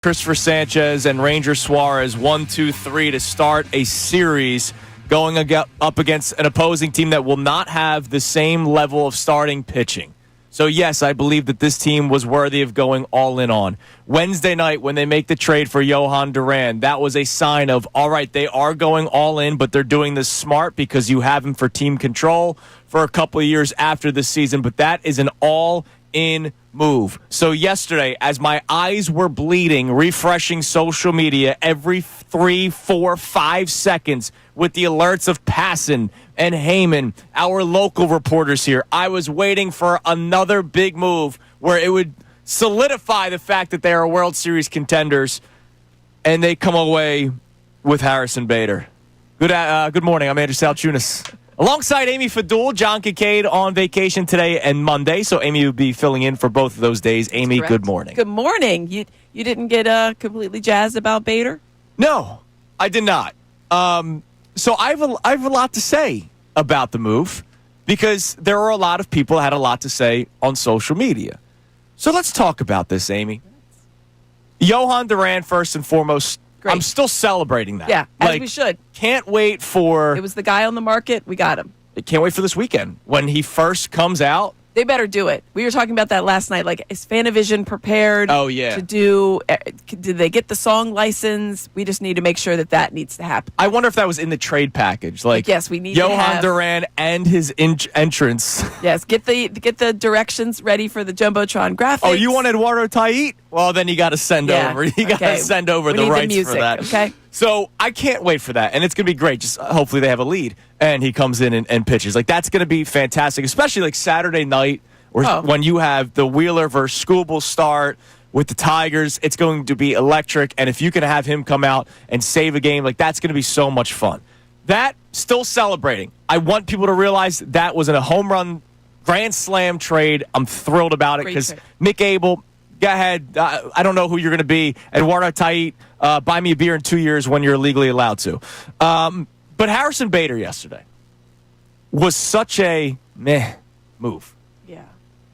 Christopher Sanchez and Ranger Suarez 1-2-3 to start a series going up against an opposing team that will not have the same level of starting pitching. So, yes, I believe that this team was worthy of going all in on. Wednesday night, when they make the trade for Johan Duran, that was a sign of, all right, they are going all in, but they're doing this smart because you have him for team control for a couple of years after the season. But that is an all-in move. So yesterday, as my eyes were bleeding, refreshing social media every 3, 4, 5 seconds with the alerts of Passan and Heyman, our local reporters here, I was waiting for another big move where it would solidify the fact that they are World Series contenders, and they come away with Harrison Bader. Good morning. I'm Andrew Salciunas. Alongside Amy Fadul, John Kincade on vacation today and Monday, so Amy will be filling in for both of those days. Amy, good morning. Good morning. You didn't get completely jazzed about Bader? No, I did not. So I have a lot to say about the move because there are a lot of people that had a lot to say on social media. So let's talk about this, Amy. Johan Duran, first and foremost. Great. I'm still celebrating that. Yeah, as we should. Can't wait for... It was the guy on the market. We got him. Can't wait for this weekend. When he first comes out... They better do it. We were talking about that last night. Like, is Fanavision prepared to do... Did they get the song license? We just need to make sure that needs to happen. I wonder if that was in the trade package. Like, yes, we need Johan Duran and his entrance. Yes, get the directions ready for the Jumbotron graphics. Oh, you want Eduardo Tait? Well, then you got to send over. You got to send over the rights music, for that. Okay. So I can't wait for that, and it's going to be great. Just hopefully they have a lead, and he comes in and pitches. Like, that's going to be fantastic, especially like Saturday night when you have the Wheeler versus Skubal start with the Tigers. It's going to be electric, and if you can have him come out and save a game, like, that's going to be so much fun. That, still celebrating. I want people to realize that was a home run grand slam trade. I'm thrilled about it because Mick Abel, go ahead. I don't know who you're going to be. Eduardo Tait, buy me a beer in 2 years when you're legally allowed to. But Harrison Bader yesterday was such a meh move. Yeah.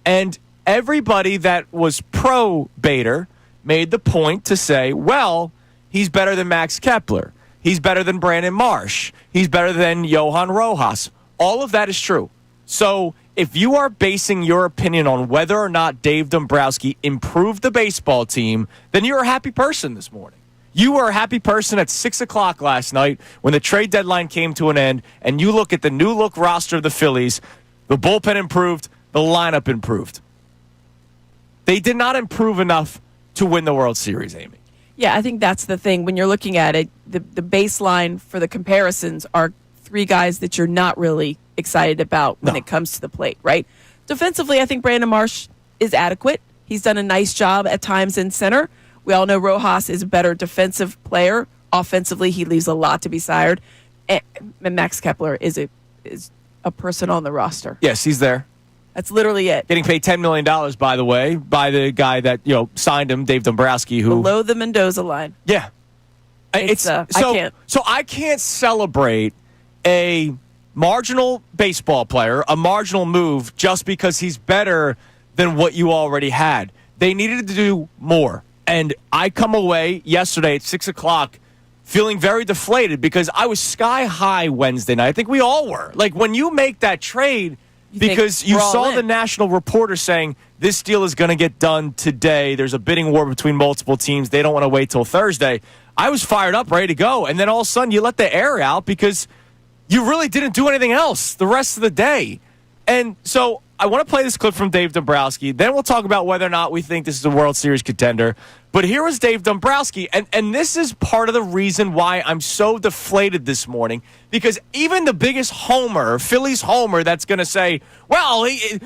And everybody that was pro Bader made the point to say, well, he's better than Max Kepler. He's better than Brandon Marsh. He's better than Johan Rojas. All of that is true. So if you are basing your opinion on whether or not Dave Dombrowski improved the baseball team, then you're a happy person this morning. You were a happy person at 6 o'clock last night when the trade deadline came to an end, and you look at the new look roster of the Phillies. The bullpen improved. The lineup improved. They did not improve enough to win the World Series, Amy. Yeah, I think that's the thing. When you're looking at it, the baseline for the comparisons are three guys that you're not really excited about when it comes to the plate, right? Defensively, I think Brandon Marsh is adequate. He's done a nice job at times in center. We all know Rojas is a better defensive player. Offensively, he leaves a lot to be desired. And Max Kepler is a person on the roster. Yes, he's there. That's literally it. Getting paid $10 million, by the way, by the guy that signed him, Dave Dombrowski, who below the Mendoza line. Yeah, I can't. So I can't celebrate a marginal baseball player, a marginal move, just because he's better than what you already had. They needed to do more, and I come away yesterday at 6 o'clock feeling very deflated because I was sky high Wednesday night. I think we all were. Like, when you make that trade. Because you saw the national reporter saying this deal is going to get done today. There's a bidding war between multiple teams. They don't want to wait till Thursday. I was fired up, ready to go. And then all of a sudden you let the air out because you really didn't do anything else the rest of the day. And so I want to play this clip from Dave Dombrowski. Then we'll talk about whether or not we think this is a World Series contender. But here was Dave Dombrowski, and this is part of the reason why I'm so deflated this morning, because even the biggest homer, Phillies homer, that's going to say, well,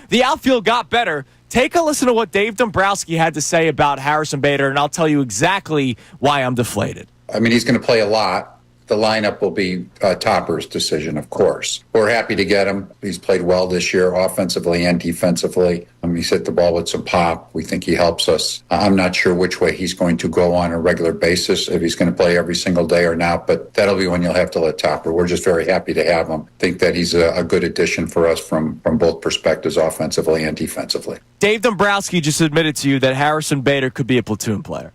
the outfield got better. Take a listen to what Dave Dombrowski had to say about Harrison Bader, and I'll tell you exactly why I'm deflated. I mean, he's going to play a lot. The lineup will be Topper's decision, of course. We're happy to get him. He's played well this year, offensively and defensively. He's hit the ball with some pop. We think he helps us. I'm not sure which way he's going to go on a regular basis, if he's going to play every single day or not, but that'll be when you'll have to let Topper. We're just very happy to have him. Think that he's a good addition for us from both perspectives, offensively and defensively. Dave Dombrowski just admitted to you that Harrison Bader could be a platoon player.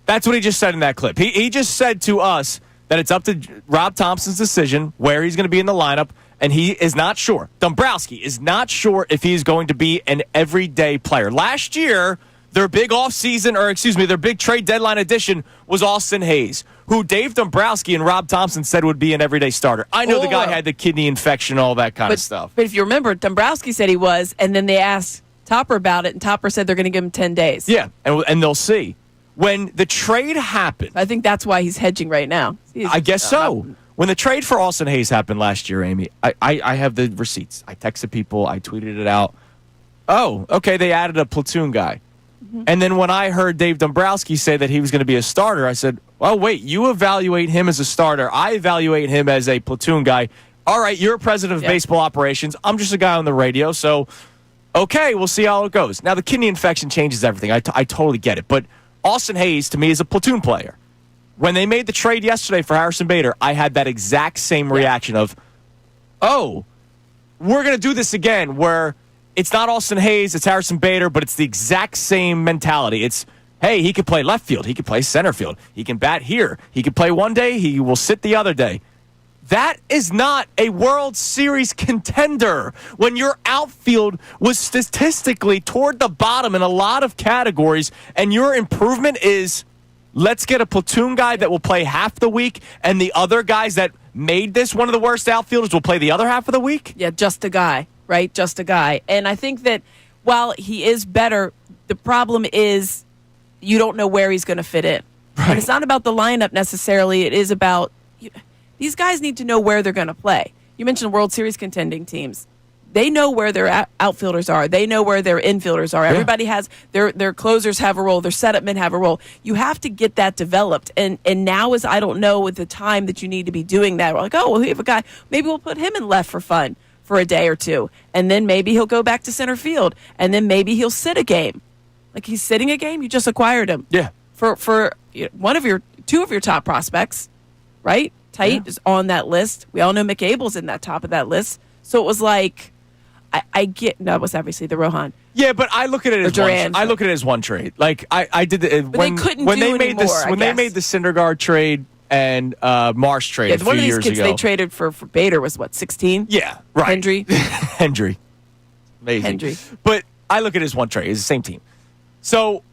That's what he just said in that clip. He just said to us that it's up to Rob Thompson's decision where he's going to be in the lineup, and he is not sure. Dombrowski is not sure if he's going to be an everyday player. Last year, their big their big trade deadline addition was Austin Hayes, who Dave Dombrowski and Rob Thompson said would be an everyday starter. I know the guy had the kidney infection, all that kind of stuff. But if you remember, Dombrowski said he was, and then they asked Topper about it, and Topper said they're going to give him 10 days. Yeah, and they'll see. When the trade happened... I think that's why he's hedging right now. I guess so. When the trade for Austin Hayes happened last year, Amy, I have the receipts. I texted people. I tweeted it out. Oh, okay, they added a platoon guy. Mm-hmm. And then when I heard Dave Dombrowski say that he was going to be a starter, I said, well, wait, you evaluate him as a starter. I evaluate him as a platoon guy. All right, you're president of baseball operations. I'm just a guy on the radio, so okay, we'll see how it goes. Now, the kidney infection changes everything. I totally get it. But Austin Hayes, to me, is a platoon player. When they made the trade yesterday for Harrison Bader, I had that exact same reaction of, oh, we're going to do this again where it's not Austin Hayes, it's Harrison Bader, but it's the exact same mentality. It's, hey, he could play left field, he could play center field, he can bat here, he could play one day, he will sit the other day. That is not a World Series contender when your outfield was statistically toward the bottom in a lot of categories, and your improvement is, let's get a platoon guy that will play half the week, and the other guys that made this one of the worst outfielders will play the other half of the week? Yeah, just a guy, right? Just a guy. And I think that while he is better, the problem is you don't know where he's going to fit in. Right. And it's not about the lineup necessarily. It is about... These guys need to know where they're going to play. You mentioned World Series contending teams. They know where their outfielders are. They know where their infielders are. Yeah. Everybody has their closers have a role. Their setup men have a role. You have to get that developed. And now is, I don't know, with the time that you need to be doing that. We're like, oh, well, we have a guy. Maybe we'll put him in left for fun for a day or two. And then maybe he'll go back to center field. And then maybe he'll sit a game. Like he's sitting a game. You just acquired him. Yeah. For two of your top prospects, right? Tait is on that list. We all know McAble's in that top of that list. So it was like, I get, no, it was obviously the Rohan. Yeah, but I look at it as Duran. I look at it as one trade. Like I did it when they couldn't when do they made anymore, this when they made the Syndergaard trade and Marsh trade a few one of these years kids ago. They traded for Bader was what, 16? Yeah, right. Hendry. Amazing. Hendry. But I look at it as one trade. It's the same team. So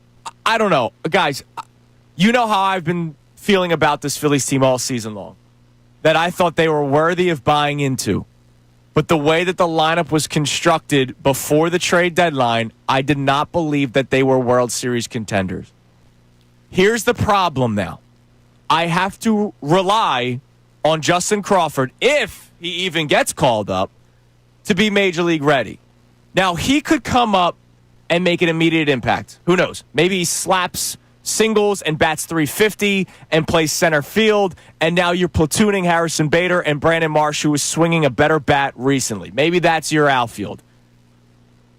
I don't know, guys. You know how I've been feeling about this Phillies team all season long. That I thought they were worthy of buying into. But the way that the lineup was constructed before the trade deadline, I did not believe that they were World Series contenders. Here's the problem now. I have to rely on Justin Crawford, if he even gets called up, to be Major League ready. Now, he could come up and make an immediate impact. Who knows? Maybe he slaps singles and bats .350 and plays center field, and now you're platooning Harrison Bader and Brandon Marsh, who is swinging a better bat recently. Maybe that's your outfield.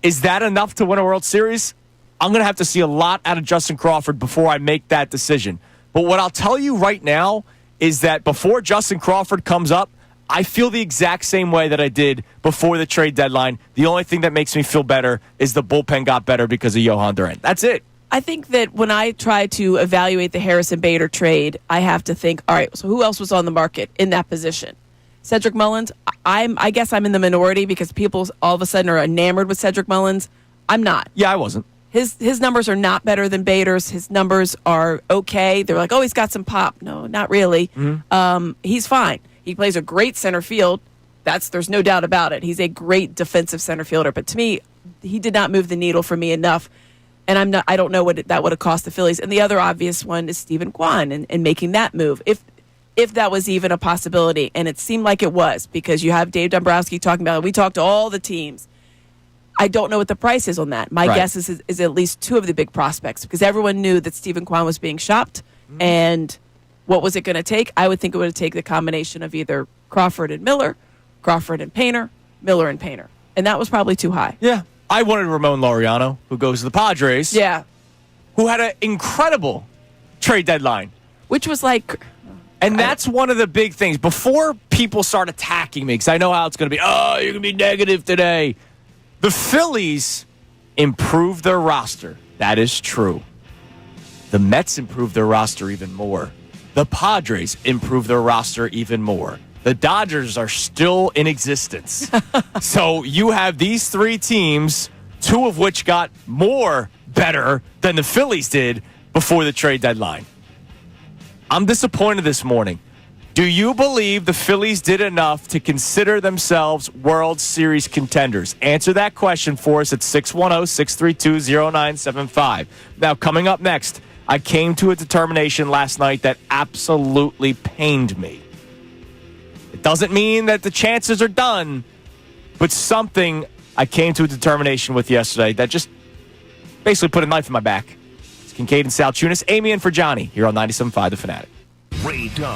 Is that enough to win a World Series? I'm going to have to see a lot out of Justin Crawford before I make that decision. But what I'll tell you right now is that before Justin Crawford comes up, I feel the exact same way that I did before the trade deadline. The only thing that makes me feel better is the bullpen got better because of Johan Duran. That's it. I think that when I try to evaluate the Harrison Bader trade, I have to think, all right, so who else was on the market in that position? Cedric Mullins, I guess I'm in the minority because people all of a sudden are enamored with Cedric Mullins. I'm not. Yeah, I wasn't. His numbers are not better than Bader's. His numbers are okay. They're like, oh, he's got some pop. No, not really. Mm-hmm. He's fine. He plays a great center field. There's no doubt about it. He's a great defensive center fielder. But to me, he did not move the needle for me enough. And I don't know what that would have cost the Phillies. And the other obvious one is Stephen Kwan and making that move, if that was even a possibility. And it seemed like it was because you have Dave Dombrowski talking about it. We talked to all the teams. I don't know what the price is on that. My guess is at least two of the big prospects because everyone knew that Stephen Kwan was being shopped. Mm-hmm. And what was it going to take? I would think it would take the combination of either Crawford and Miller, Crawford and Painter, Miller and Painter. And that was probably too high. Yeah. I wanted Ramon Laureano, who goes to the Padres. Yeah. Who had an incredible trade deadline. Which was like... And that's one of the big things. Before people start attacking me, because I know how it's going to be, oh, you're going to be negative today. The Phillies improved their roster. That is true. The Mets improved their roster even more. The Padres improved their roster even more. The Dodgers are still in existence. So you have these three teams, two of which got more better than the Phillies did before the trade deadline. I'm disappointed this morning. Do you believe the Phillies did enough to consider themselves World Series contenders? Answer that question for us at 610-632-0975. Now, coming up next, I came to a determination last night that absolutely pained me. It doesn't mean that the chances are done, but something I came to a determination with yesterday that just basically put a knife in my back. It's Kincade and Salciunas, Amy in for Johnny, here on 97.5 The Fanatic. Ray Dunn.